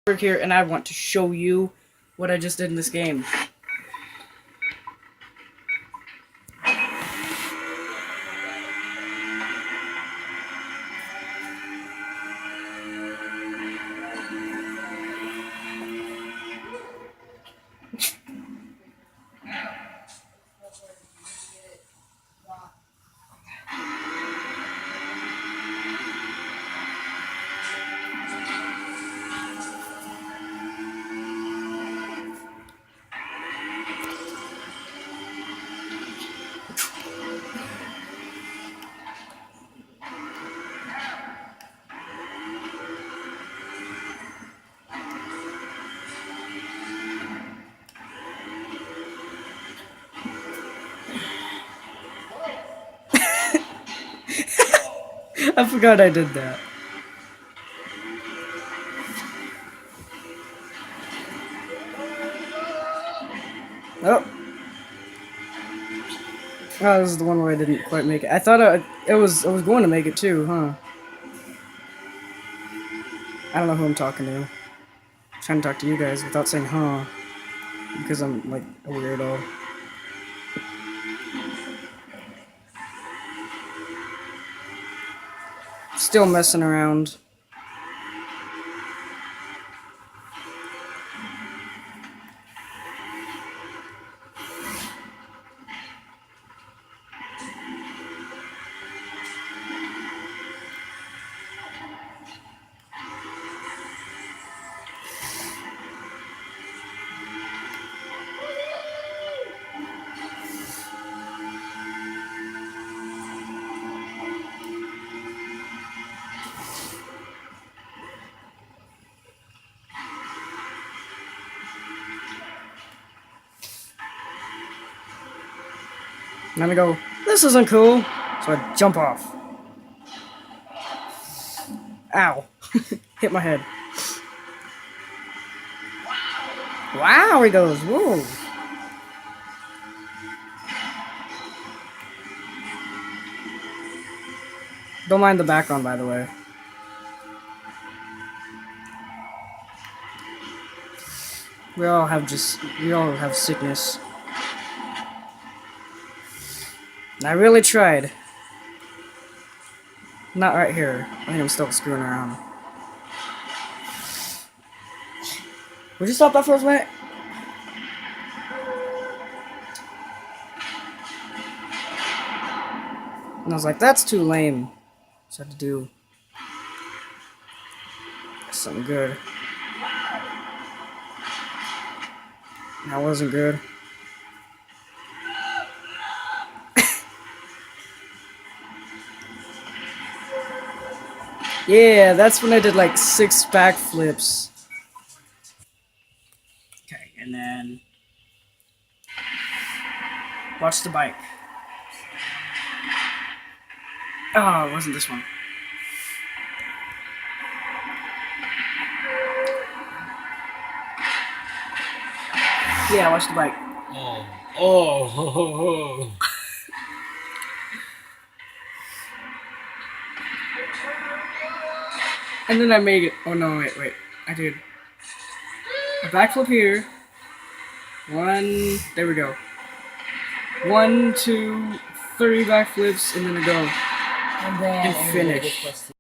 here, and I want to show you what I just did in this game. I forgot I did that. Oh. Oh, this is the one where I didn't quite make it. I thought I was going to make it too, huh? I don't know who I'm talking to. I'm trying to talk to you guys without saying huh. Because I'm like a weirdo. Still messing around. And then I go, this isn't cool. So I jump off. Ow. Hit my head. Wow, he goes, whoa. Don't mind the background, by the way. We all have sickness. And I really tried. Not right here. I think I'm still screwing around. Would you stop that for a minute? And I was like, that's too lame. So I had to do something good. That wasn't good. Yeah, that's when I did like 6 backflips. Okay, and then watch the bike. Oh, it wasn't this one. Yeah, watch the bike. Oh. And then I made it. Oh no, wait. I did a backflip here. There we go. 1, 2, 3 backflips, and then I go. And then And finish.